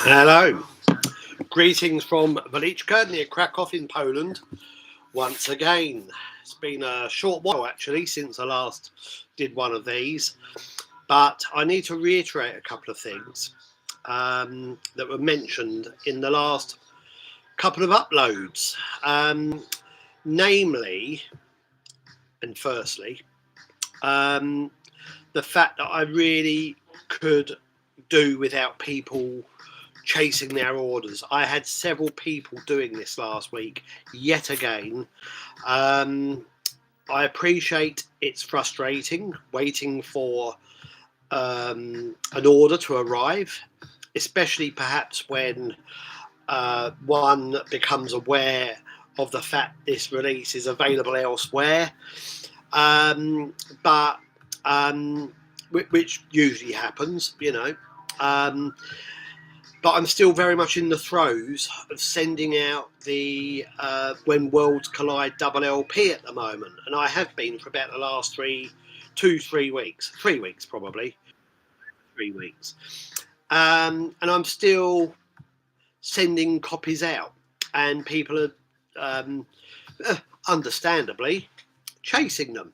Hello. Greetings from Zulaqrex near Krakow in Poland. Once again, it's been a short while actually since I last did one of these, but I need to reiterate a couple of things that were mentioned in the last couple of uploads, namely, and firstly, the fact that I really could do without people chasing their orders. I had several people doing this last week yet again. I appreciate it's frustrating waiting for an order to arrive, especially perhaps when one becomes aware of the fact this release is available elsewhere, which usually happens, you know. But I'm still very much in the throes of sending out the When Worlds Collide double LP at the moment, and I have been for about the last 3 weeks, 3 weeks probably, 3 weeks, and I'm still sending copies out, and people are understandably chasing them.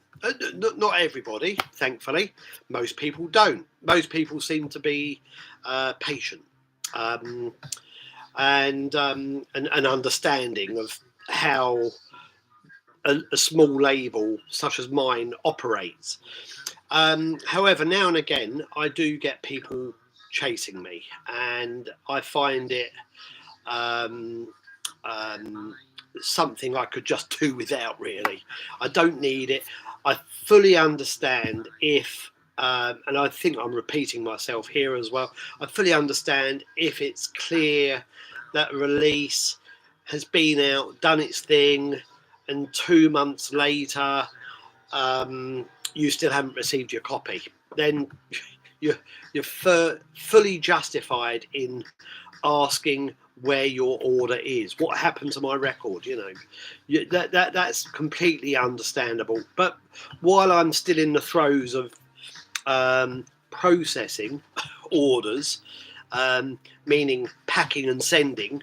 Not everybody, thankfully. Most people don't. Most people seem to be patient and understanding of how a small label such as mine operates. However, now and again, I do get people chasing me, and I find it something I could just do without, really. I don't need it. I fully understand if, and I think I'm repeating myself here as well, I fully understand if it's clear that a release has been out, done its thing, and 2 months later you still haven't received your copy. Then you're fully justified in asking where your order is. What happened to my record? You know, that's completely understandable. But while I'm still in the throes of processing orders, meaning packing and sending,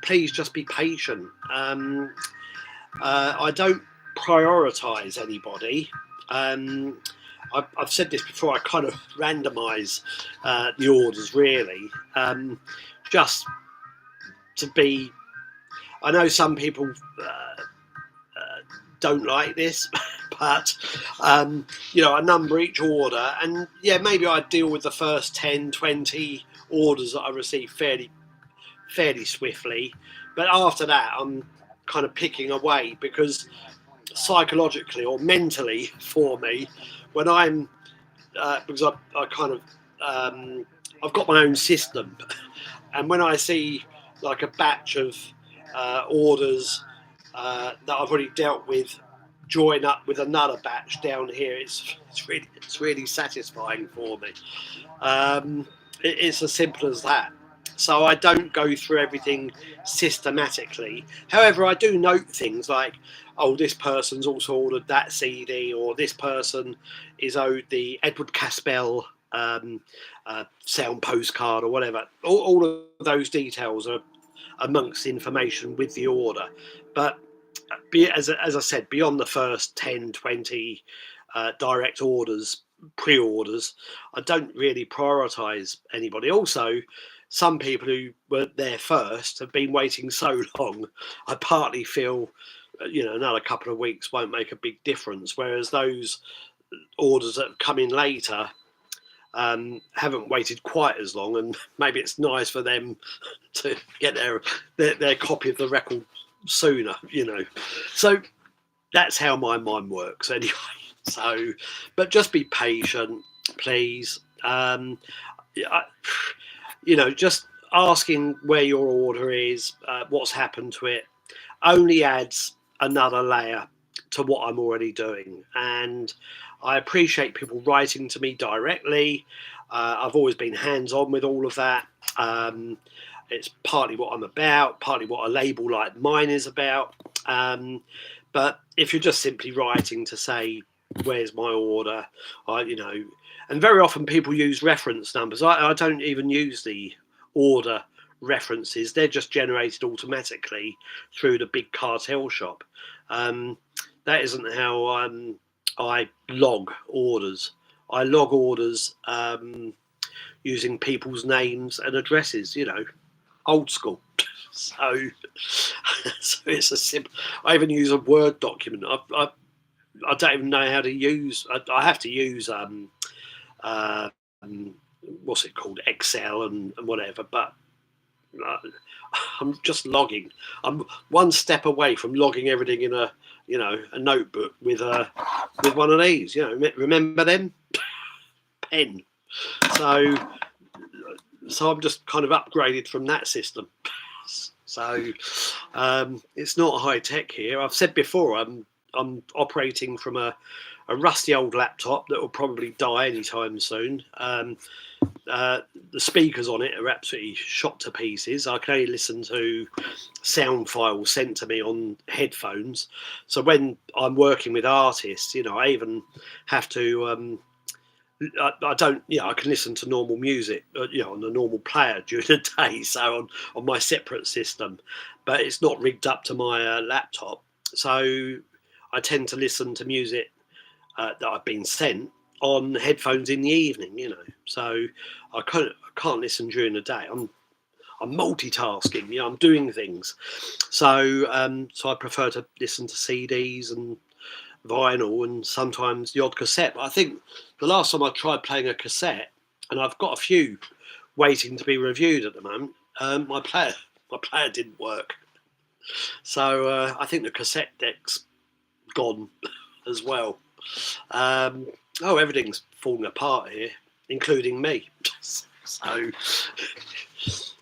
please just be patient. I don't prioritize anybody. I've said this before, I kind of randomise the orders, really, just to be... I know some people don't like this, but, you know, I number each order, and, yeah, maybe I deal with the first 10, 20 orders that I receive fairly swiftly, but after that, I'm kind of picking away, because psychologically or mentally for me, when I'm because I kind of I've got my own system, and when I see like a batch of orders that I've already dealt with join up with another batch down here, it's really satisfying for me. It's as simple as that. So I don't go through everything systematically. However, I do note things like, oh, this person's also ordered that CD, or this person is owed the Edward Ka-Spel sound postcard, or whatever. All of those details are amongst the information with the order. But as I said, beyond the first 10, 20 direct orders, pre-orders, I don't really prioritise anybody. Also, some people who were there first have been waiting so long, I partly feel, you know, another couple of weeks won't make a big difference, whereas those orders that come in later haven't waited quite as long, and maybe it's nice for them to get their copy of the record sooner, you know. So that's how my mind works anyway. So, but just be patient, please. You know, just asking where your order is, what's happened to it, only adds another layer to what I'm already doing. And I appreciate people writing to me directly. I've always been hands-on with all of that. It's partly what I'm about, partly what a label like mine is about. But if you're just simply writing to say, where's my order, you know, And very often people use reference numbers. I don't even use the order references. They're just generated automatically through the big cartel shop. That isn't how I log orders. I log orders using people's names and addresses, old school. So it's a simple. I even use a Word document. I don't even know how to use. I have to use what's it called, Excel and whatever. But I'm just logging. I'm one step away from logging everything in a notebook with one of these. Remember them? Pen. So I'm just kind of upgraded from that system. So it's not high tech here. I've said before, I'm operating from a rusty old laptop that will probably die anytime soon. The speakers on it are absolutely shot to pieces. I can only listen to sound files sent to me on headphones. So when I'm working with artists, I even have to. I don't. I can listen to normal music, on the normal player during the day. So on my separate system, but it's not rigged up to my laptop. So I tend to listen to music that I've been sent on headphones in the evening. So I can't listen during the day. I'm multitasking. I'm doing things. So I prefer to listen to CDs and vinyl and sometimes the odd cassette. But I think the last time I tried playing a cassette, and I've got a few waiting to be reviewed at the moment, my player didn't work. So I think the cassette deck's gone as well. Everything's falling apart here, including me. So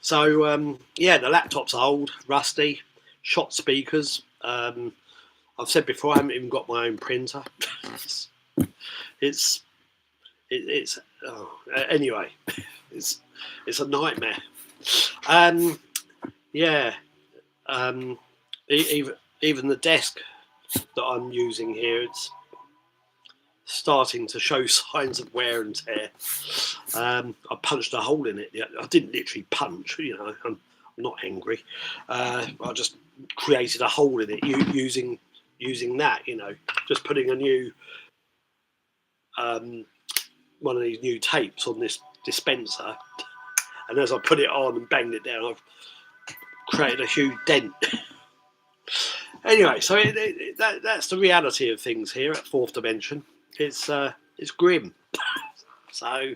the laptop's old, rusty, shot speakers. I've said before, I haven't even got my own printer. Anyway, it's a nightmare. Even the desk that I'm using here, it's starting to show signs of wear and tear. I punched a hole in it. I didn't literally punch, I'm not angry. I just created a hole in it using that, just putting a new one of these new tapes on this dispenser, and as I put it on and banged it down, I've created a huge dent. Anyway, so that's the reality of things here at Fourth Dimension. It's grim. So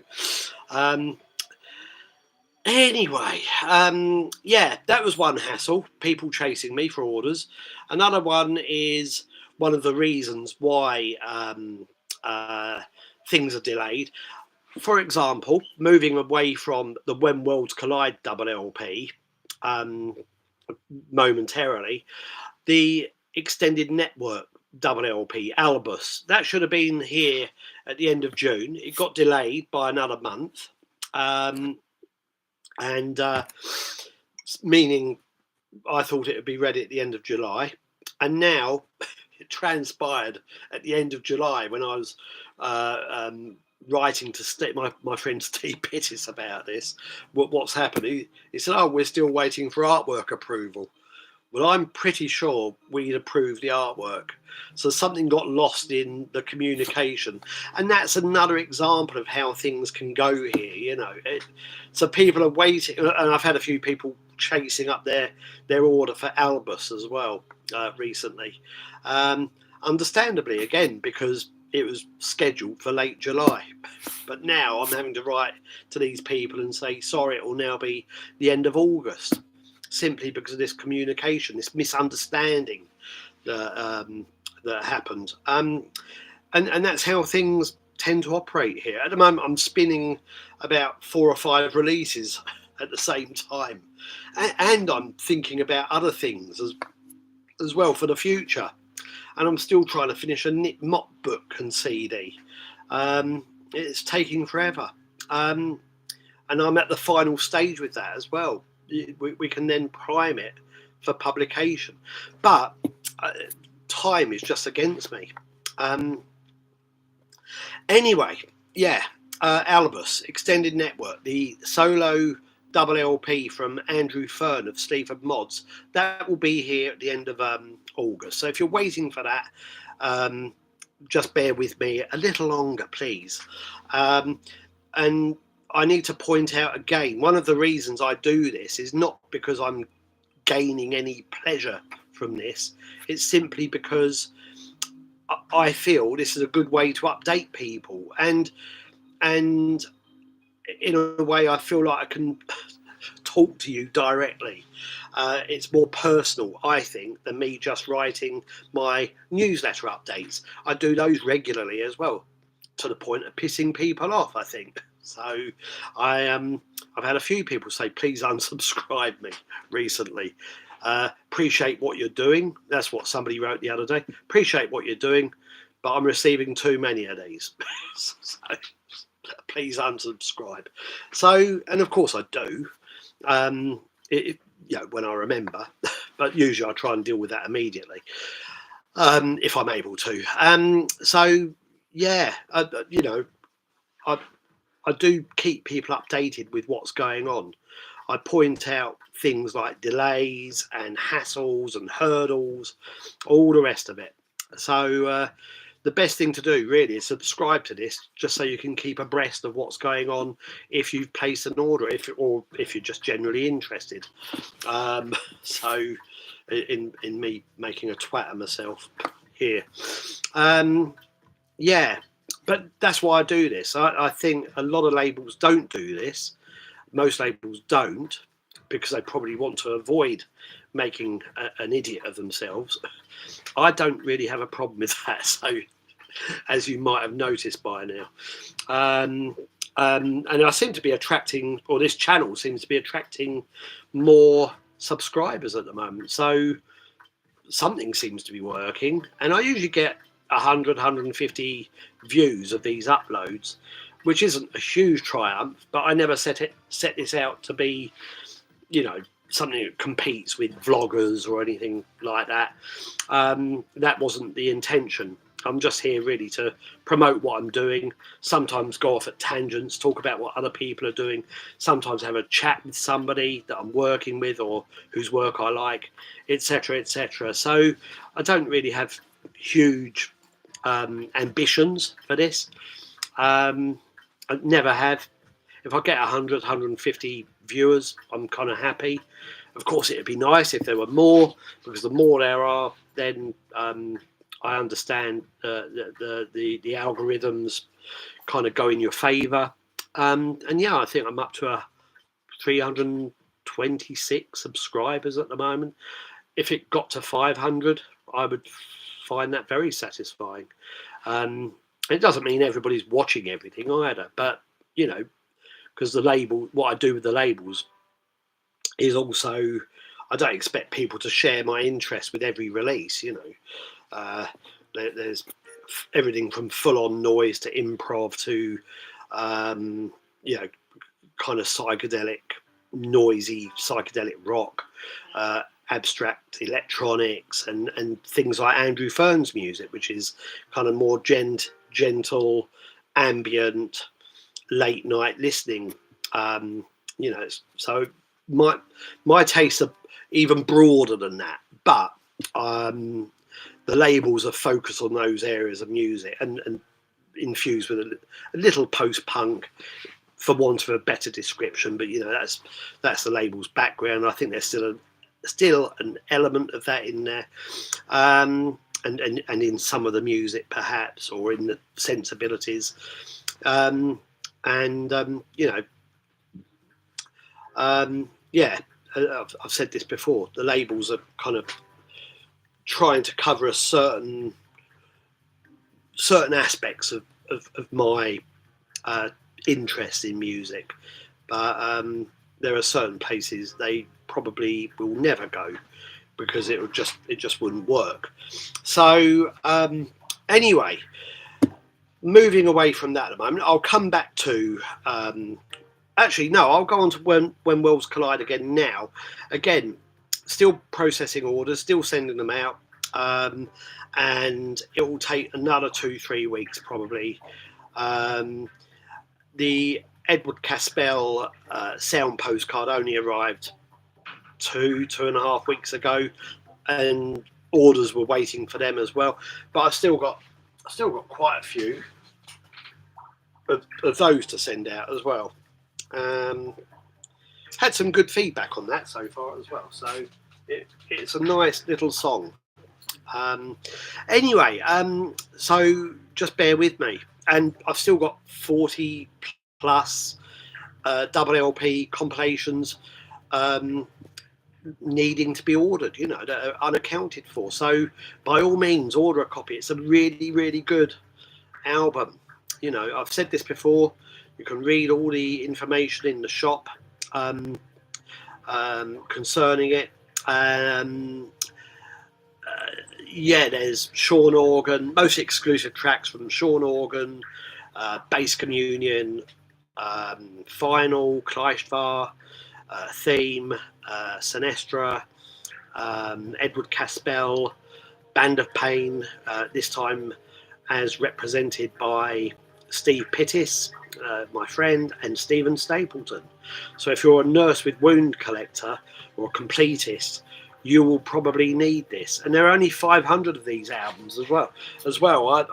anyway, that was one hassle, people chasing me for orders. Another one is one of the reasons why things are delayed. For example, moving away from the When Worlds Collide double LP momentarily, the Extended Network double LP Albus, that should have been here at the end of June. It got delayed by another month, meaning I thought it would be ready at the end of July, and now it transpired at the end of July when I was writing to my friend Steve Petit about this. What's happened? He said, we're still waiting for artwork approval. Well, I'm pretty sure we'd approved the artwork. So something got lost in the communication. And that's another example of how things can go here, So people are waiting. And I've had a few people chasing up their order for Albus as well recently. Understandably, again, because it was scheduled for late July. But now I'm having to write to these people and say, sorry, it will now be the end of August. Simply because of this communication, this misunderstanding that happened, and that's how things tend to operate here. At the moment, I'm spinning about 4 or 5 releases at the same time, and I'm thinking about other things as well for the future. And I'm still trying to finish a Nick Mott book and CD. It's taking forever, and I'm at the final stage with that as well. We can then prime it for publication, but time is just against me. Anyway, Albus, Extended Network, the solo double LP from Andrew Fern of Sleaford Mods. That will be here at the end of August. So if you're waiting for that, just bear with me a little longer, please. And I need to point out again, one of the reasons I do this is not because I'm gaining any pleasure from this. It's simply because I feel this is a good way to update people, and in a way I feel like I can talk to you directly. It's more personal, I think, than me just writing my newsletter updates. I do those regularly as well, to the point of pissing people off, I think. So I've had a few people say, please unsubscribe me recently. Appreciate what you're doing. That's what somebody wrote the other day. Appreciate what you're doing, but I'm receiving too many of these. So please unsubscribe. So, and of course I do, when I remember, but usually I try and deal with that immediately, if I'm able to. So yeah, I do keep people updated with what's going on. I point out things like delays and hassles and hurdles, all the rest of it. So the best thing to do really is subscribe to this, just so you can keep abreast of what's going on if you've placed an order, or if you're just generally interested. So in me making a twat of myself here. Yeah, but that's why I do this. I think a lot of labels don't do this. Most labels don't, because they probably want to avoid making an idiot of themselves. I don't really have a problem with that, so as you might have noticed by now. And I seem to be attracting, or this channel seems to be attracting more subscribers at the moment. So something seems to be working, and I usually get 100, 150 views of these uploads, which isn't a huge triumph, but I never set this out to be, something that competes with vloggers or anything like that. That wasn't the intention. I'm just here really to promote what I'm doing, sometimes go off at tangents, talk about what other people are doing, sometimes have a chat with somebody that I'm working with or whose work I like, etc., etc. So I don't really have huge ambitions for this. I never have. If I get 100, 150 viewers, I'm kind of happy. Of course, it'd be nice if there were more, because the more there are, then I understand the algorithms kind of go in your favour. And yeah, I think I'm up to 326 subscribers at the moment. If it got to 500, I would find that very satisfying. It doesn't mean everybody's watching everything either, but because the label, what I do with the labels is also, I don't expect people to share my interest with every release. There's everything from full-on noise to improv to kind of psychedelic, noisy psychedelic rock, abstract electronics, and things like Andrew Fern's music, which is kind of more gentle, ambient, late night listening. So my tastes are even broader than that, but the labels are focused on those areas of music and infused with a little post-punk, for want of a better description. But that's the label's background. I think there's still an element of that in there, and in some of the music perhaps, or in the sensibilities. I've said this before. The labels are kind of trying to cover a certain aspects of my interest in music, but there are certain places they probably will never go, because it just wouldn't work. So anyway, moving away from that at the moment, I'll come back to actually no, I'll go on to when worlds collide again now. Again, still processing orders, still sending them out, and it will take another 2-3 weeks probably. the Edward Ka-Spel sound postcard only arrived 2.5 weeks ago, and orders were waiting for them as well. But I've still got quite a few of those to send out as well. Had some good feedback on that so far as well. So it's a nice little song. Anyway, so just bear with me, and I've still got 40 plus double LP compilations needing to be ordered, you know, that are unaccounted for. So by all means, order a copy. It's a really, really good album. You know, I've said this before. You can read all the information in the shop concerning it. Yeah, there's Sion Orgon, most exclusive tracks from Sion Orgon, Bass Communion, Final, Kleistwahr, Theme, Sinestra, Edward Ka-Spel, Band of Pain, this time as represented by Steve Petit, my friend, and Stephen Stapleton. So if you're a Nurse with Wound collector or a completist, you will probably need this. And there are only 500 of these albums as well.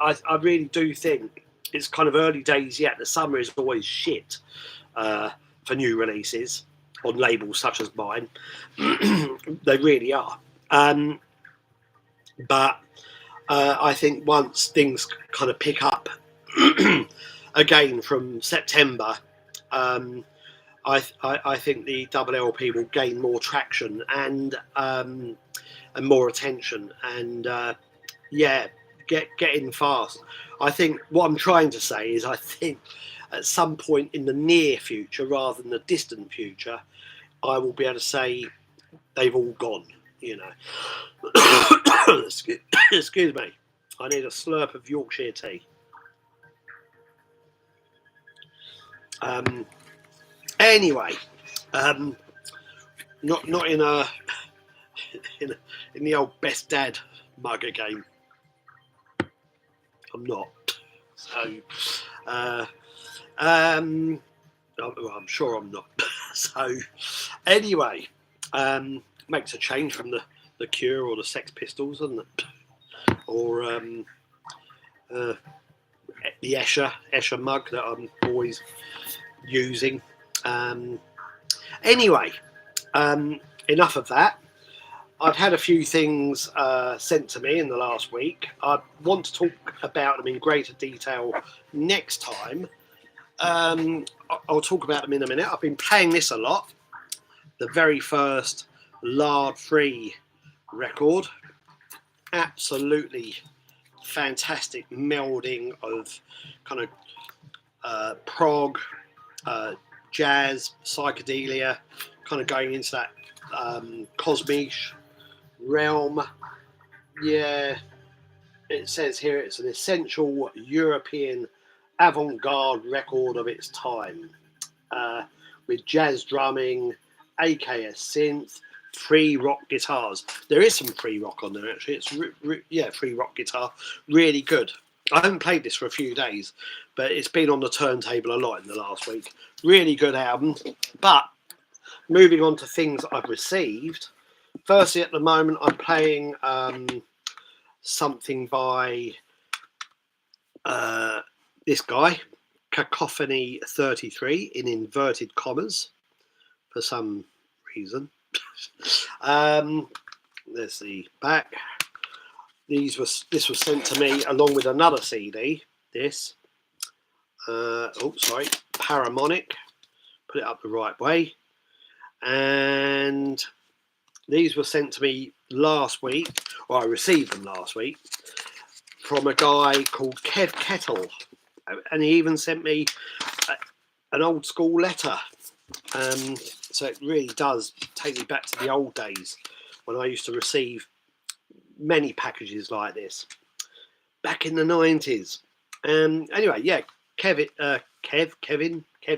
I really do think it's kind of early days yet. The summer is always shit for new releases on labels such as mine. They really are. But I think once things kind of pick up again from September, I think the double LP will gain more traction and more attention, and yeah, get in fast. I think what I'm trying to say is I think at some point in the near future, rather than the distant future, I will be able to say they've all gone. You know, excuse me. I need a slurp of Yorkshire tea. Anyway, not in a in the old best dad mug again. I'm not. So, I'm sure I'm not. So, anyway, makes a change from the Cure or the Sex Pistols, doesn't it? Or the Escher mug that I'm always using. Anyway, enough of that. I've had a few things sent to me in the last week. I want to talk about them in greater detail next time. I'll talk about them in a minute. I've been playing this a lot. The very first Lard free record. Absolutely fantastic melding of kind of prog, jazz, psychedelia, kind of going into that cosmic realm. Yeah, it says here it's an essential European avant-garde record of its time, with jazz drumming, AKS synth, free rock guitars. There is some free rock on there actually. It's free rock guitar, really good. I haven't played this for a few days, but it's been on the turntable a lot in the last week. Really good album. But moving on to things I've received. Firstly, at the moment, I'm playing something by this guy, Cacophony 33, in inverted commas, for some reason. There's the back. This was sent to me along with another CD. This, Paramonic. Put it up the right way. And these were sent to me last week, or I received them last week, from a guy called Kev Kettle, and he even sent me an old school letter. So it really does take me back to the old days when I used to receive many packages like this back in the 90s. Anyway, yeah, Kev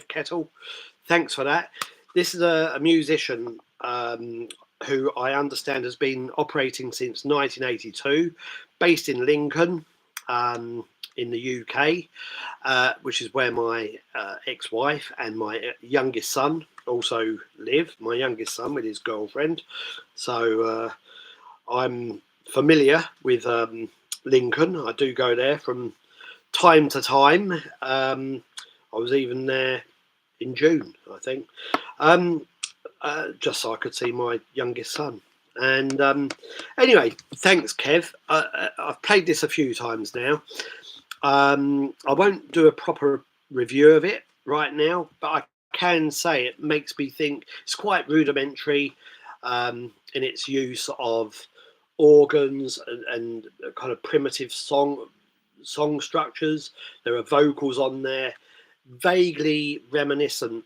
Kettle, thanks for that. This is a musician who I understand has been operating since 1982, based in Lincoln. in the UK, which is where my ex-wife and my youngest son also live. My youngest son with his girlfriend. So I'm familiar with Lincoln. I do go there from time to time. I was even there in June, I think, just so I could see my youngest son. And anyway, thanks, Kev. I've played this a few times now. I won't do a proper review of it right now, but I can say it makes me think it's quite rudimentary in its use of organs and kind of primitive song structures. There are vocals on there, vaguely reminiscent,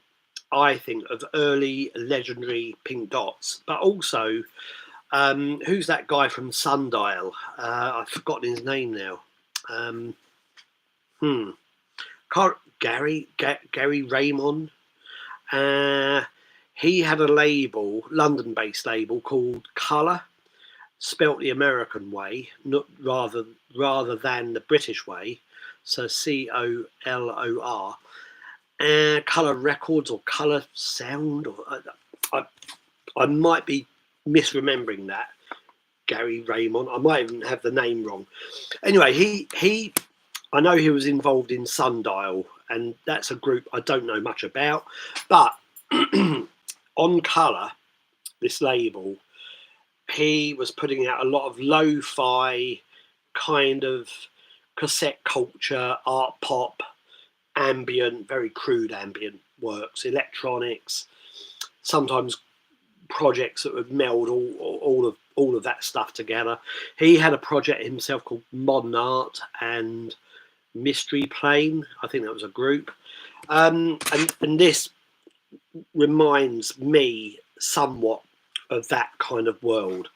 I think, of early legendary Pink Dots, but also who's that guy from Sundial? I've forgotten his name now. Gary Raymond. He had a label, London-based label called Colour, spelt the American way, not rather than the British way. So COLOR. Colour Records or Colour Sound, or I might be misremembering that. Gary Raymond. I might even have the name wrong. Anyway, he I know he was involved in Sundial, and that's a group I don't know much about. But on Colour, this label, he was putting out a lot of lo-fi kind of cassette culture, art pop, ambient, very crude ambient works, electronics, sometimes projects that would meld all of that stuff together. He had a project himself called Modern Art and Mystery Plane. I think that was a group. And this reminds me somewhat of that kind of world.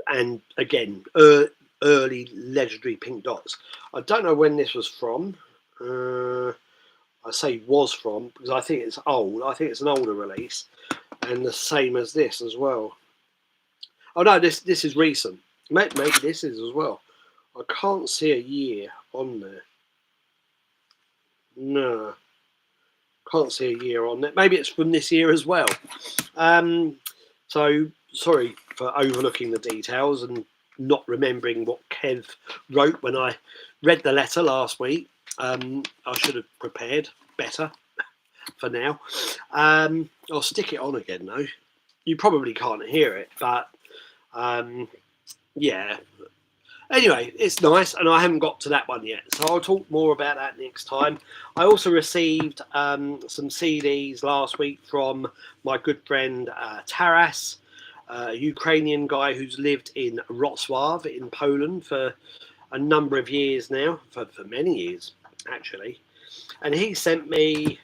And again, early legendary Pink Dots. I don't know when this was from. I say was from because I think it's old. I think it's an older release, and the same as this as well. Oh no, this is recent. Maybe this is as well. I can't see a year on there. No, can't see a year on there. Maybe it's from this year as well. So sorry for overlooking the details and not remembering what Kev wrote when I read the letter last week. I should have prepared better for now. I'll stick it on again though. You probably can't hear it, but yeah. Anyway, it's nice, and I haven't got to that one yet, so I'll talk more about that next time. I also received some CDs last week from my good friend Taras, a Ukrainian guy who's lived in Wrocław in Poland for a number of years now, for many years actually, and he sent me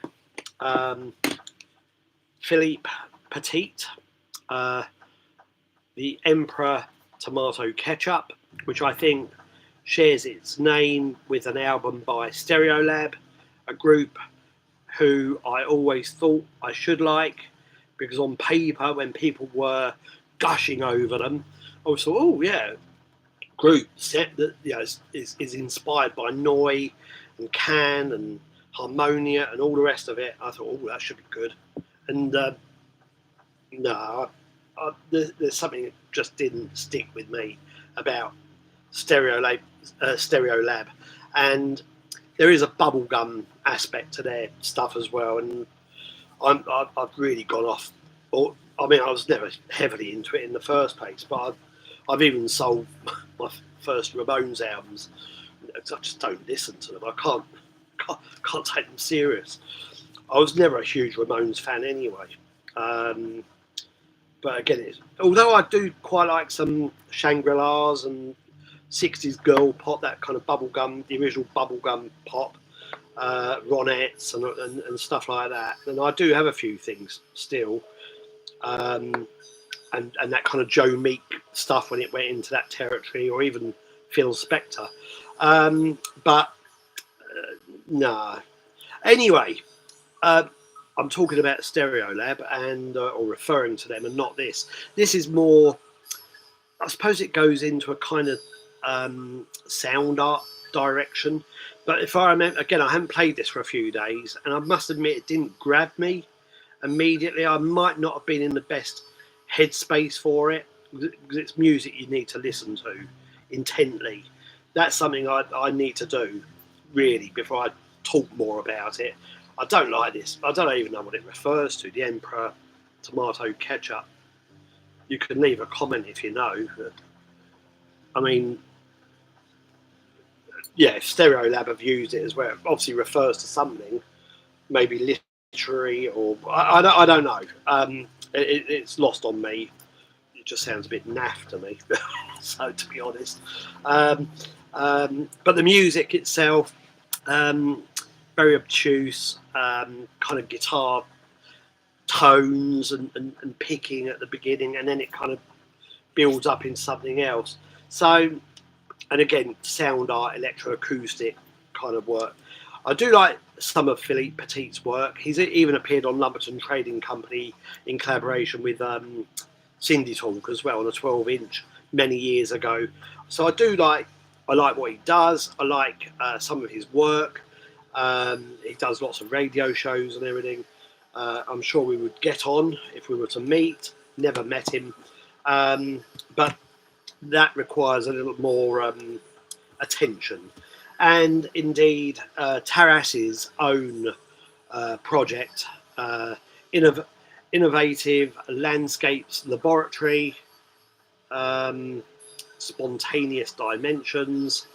Philippe Petit, the Emperor Tomato Ketchup, which I think shares its name with an album by Stereolab, a group who I always thought I should like, because on paper, when people were gushing over them, I was thought, oh yeah, group set that is inspired by Noi and Can and Harmonia and all the rest of it. I thought, oh, that should be good. And no, there's something that just didn't stick with me about Stereolab, and there is a bubblegum aspect to their stuff as well. And I've really gone off. I mean, I was never heavily into it in the first place, but I've even sold my first Ramones albums. I just don't listen to them. I can't take them serious. I was never a huge Ramones fan anyway. But again, although I do quite like some Shangri-Las and 60s girl pop, that kind of bubblegum, the original bubblegum pop, Ronettes and stuff like that. And I do have a few things still. And that kind of Joe Meek stuff when it went into that territory, or even Phil Spector. But nah. Anyway, I'm talking about Stereolab and or referring to them, and not this. This is more, I suppose it goes into a kind of sound art direction. But if I remember, again, I haven't played this for a few days, and I must admit it didn't grab me immediately. I might not have been in the best headspace for it, because it's music you need to listen to intently. That's something I need to do, really, before I talk more about it. I don't like this. I don't even know what it refers to, the Emperor tomato ketchup. You can leave a comment if you know. I mean, yeah, if Stereolab have used it as well, it obviously refers to something, maybe literary, or I don't know. It's lost on me. It just sounds a bit naff to me, so to be honest. But the music itself, very obtuse, kind of guitar tones and picking at the beginning, and then it kind of builds up in something else. So, and again, sound art, electroacoustic kind of work. I do like some of Philippe Petit's work. He's even appeared on Lumberton Trading Company in collaboration with Cindy Talk as well on a 12-inch many years ago. So I like what he does. I like some of his work. He does lots of radio shows and everything. I'm sure we would get on if we were to meet. Never met him. But that requires a little more attention. And indeed, Taras's own project, Innovative Landscapes Laboratory, Spontaneous Dimensions.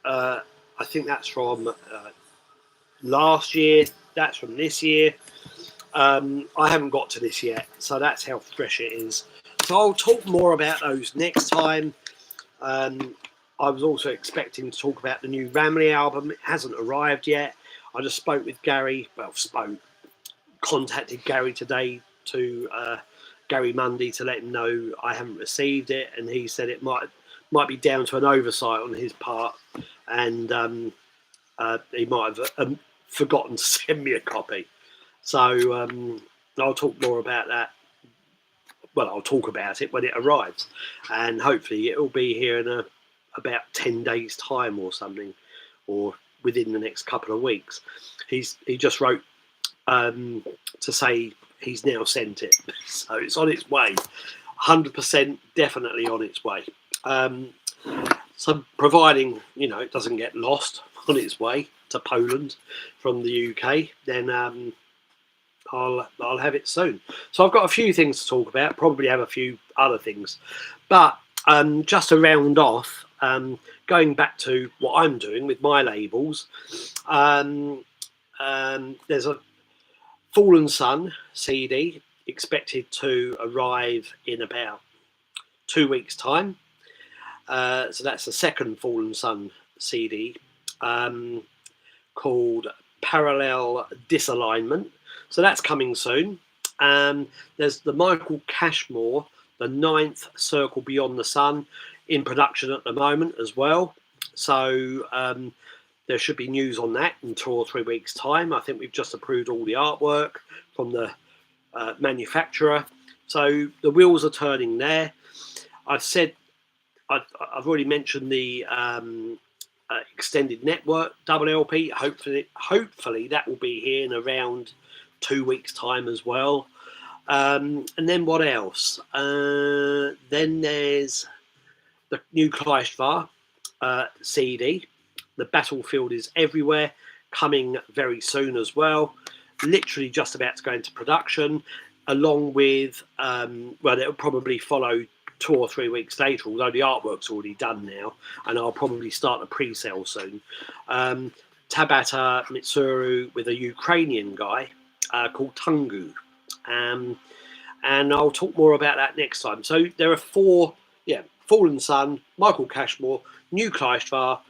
I think that's from last year. That's from this year. I haven't got to this yet, so that's how fresh it is. So I'll talk more about those next time. I was also expecting to talk about the new Ramley album. It hasn't arrived yet. I just spoke with Gary. Contacted Gary today to Gary Mundy to let him know I haven't received it, and he said it might be down to an oversight on his part, and he might have forgotten to send me a copy. So I'll talk more about that. Well, I'll talk about it when it arrives, and hopefully it will be here in about 10 days' time or something, or within the next couple of weeks. He just wrote to say he's now sent it, so it's on its way. 100% definitely on its way. So providing it doesn't get lost on its way to Poland from the UK, then I'll have it soon. So I've got a few things to talk about, probably have a few other things, but just to round off, going back to what I'm doing with my labels, there's a Fallen Sun CD expected to arrive in about 2 weeks' time. So that's the second Fallen Sun CD, called Parallel Disalignment. So that's coming soon. There's the Michael Cashmore, the 9th Circle Beyond the Sun, in production at the moment as well. So there should be news on that in 2 or 3 weeks' time. I think we've just approved all the artwork from the manufacturer. So the wheels are turning there. I've already mentioned the Extended Network double LP. Hopefully that will be here in around 2 weeks' time as well. And then what else? Then there's the new Kleistwahr CD. The Battlefield is Everywhere, coming very soon as well. Literally just about to go into production, along with, it'll probably follow 2 or 3 weeks later, although the artwork's already done now, and I'll probably start a pre-sale soon. Tabata Mitsuru with a Ukrainian guy called Tungu. And I'll talk more about that next time. So there are 4, Fallen Sun, Michael Cashmore, New Kleistwahr,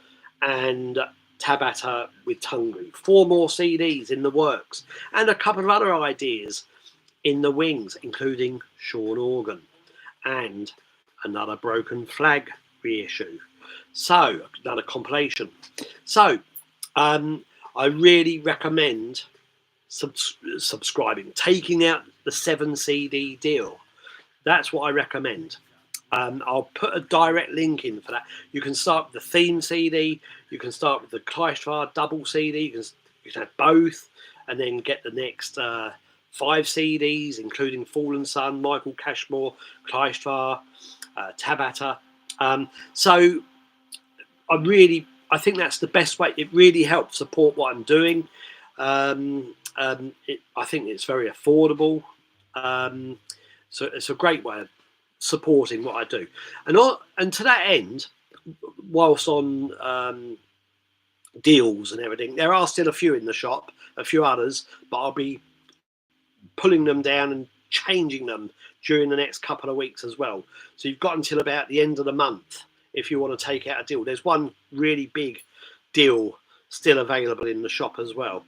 and Tabata with Tungu. 4 more CDs in the works, and a couple of other ideas in the wings, including Sion Orgon and another Broken Flag reissue. So another compilation. So I really recommend subscribing, taking out the 7 CD deal. That's what I recommend. I'll put a direct link in for that. You can start with the theme CD, you can start with the Kleistwahr double CD, you can have both, and then get the next 5 CDs, including Fallen Sun, Michael Cashmore, Kleistwahr, Tabata. So I think that's the best way. It really helps support what I'm doing. I think it's very affordable. So it's a great way of supporting what I do. And to that end, whilst on deals and everything, there are still a few in the shop, a few others, but I'll be pulling them down and changing them during the next couple of weeks as well. So you've got until about the end of the month if you want to take out a deal. There's one really big deal still available in the shop as well.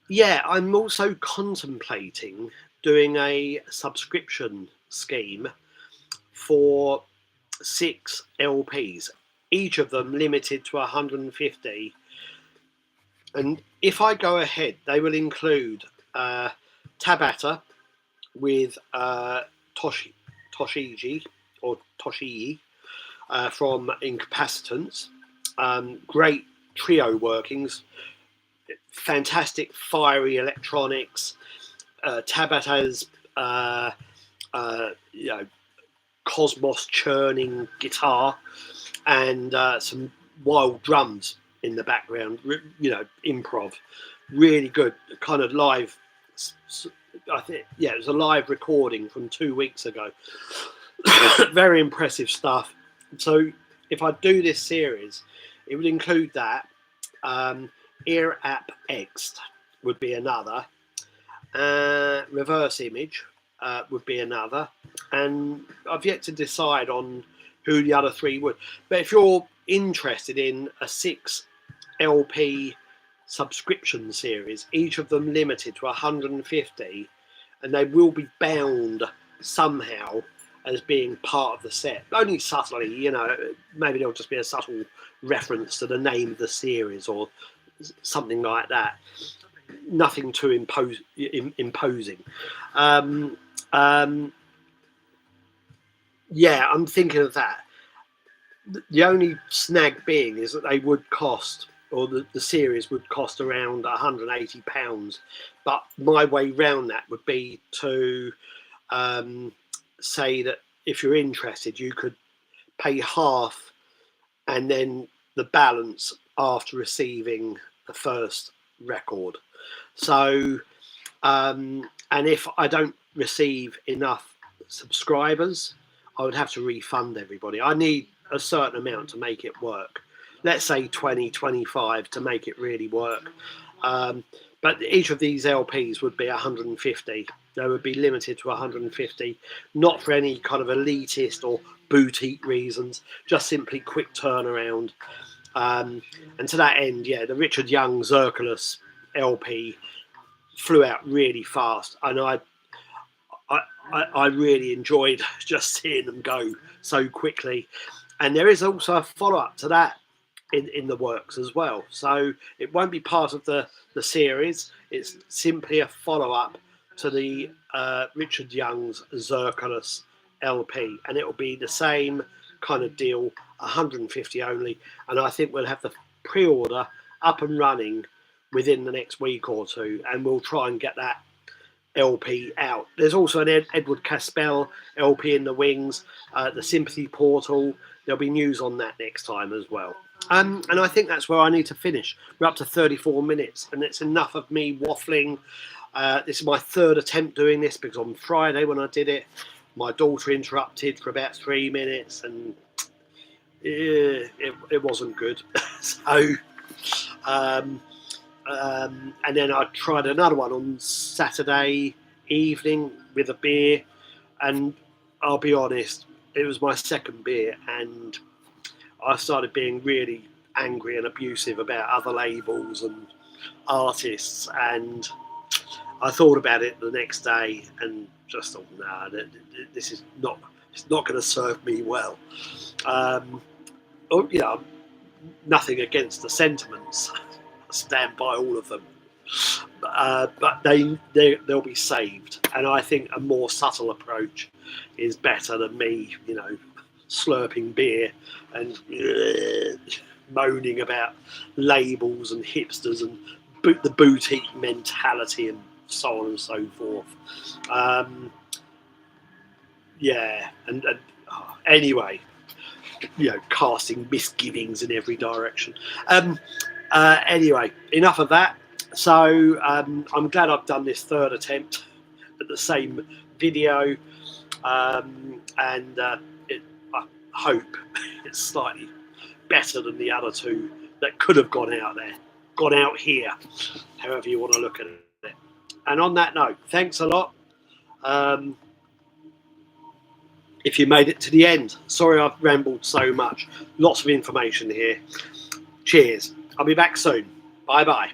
Yeah, I'm also contemplating doing a subscription scheme for 6 LPs, each of them limited to 150. And if I go ahead, they will include Tabata with Toshiji or Toshii from Incapacitants. Great trio workings, fantastic fiery electronics. Tabata's cosmos churning guitar and some wild drums in the background, improv, really good, kind of live. I think, it was a live recording from 2 weeks ago. Very impressive stuff. So if I do this series, it would include that. Ear App Ext would be another. Reverse Image would be another. And I've yet to decide on who the other 3 would. But if you're interested in a 6 LP subscription series, each of them limited to 150, and they will be bound somehow as being part of the set, only subtly, maybe there'll just be a subtle reference to the name of the series or something like that. Nothing too imposing. Yeah, I'm thinking of that. The only snag being is that they would cost, or the series would cost around £180. But my way round that would be to say that if you're interested, you could pay half and then the balance after receiving the first record. So, and if I don't receive enough subscribers, I would have to refund everybody. I need a certain amount to make it work. Let's say 20, 25 to make it really work. But each of these LPs would be 150. They would be limited to 150, not for any kind of elitist or boutique reasons, just simply quick turnaround. And to that end, the Richard Youngs Zerkelus LP flew out really fast, and I really enjoyed just seeing them go so quickly. And there is also a follow-up to that in the works as well. So it won't be part of the series. It's simply a follow-up to the Richard Youngs Zerkelus LP. And it will be the same kind of deal, 150 only. And I think we'll have the pre-order up and running within the next week or two. And we'll try and get that LP out. There's also an Edward Ka-Spel LP in the wings, the Sympathy Portal. There'll be news on that next time as well. And I think that's where I need to finish. We're up to 34 minutes, and it's enough of me waffling. This is my 3rd attempt doing this, because on Friday when I did it, my daughter interrupted for about 3 minutes, and it wasn't good. So, and then I tried another one on Saturday evening with a beer, and I'll be honest, it was my 2nd beer, and I started being really angry and abusive about other labels and artists, and I thought about it the next day and just thought, nah, this is not going to serve me well. Nothing against the sentiments. I stand by all of them. but they'll be saved. And I think a more subtle approach is better than me, you know, slurping beer and moaning about labels and hipsters and the boutique mentality and so on and so forth. Anyway, you know, casting misgivings in every direction. Anyway, enough of that. So I'm glad I've done this third attempt at the same video, and I hope it's slightly better than the other two that could have gone out here, however you want to look at it. And on that note, thanks a lot. If you made it to the end, sorry I've rambled so much. Lots of information here. Cheers. I'll be back soon. Bye bye.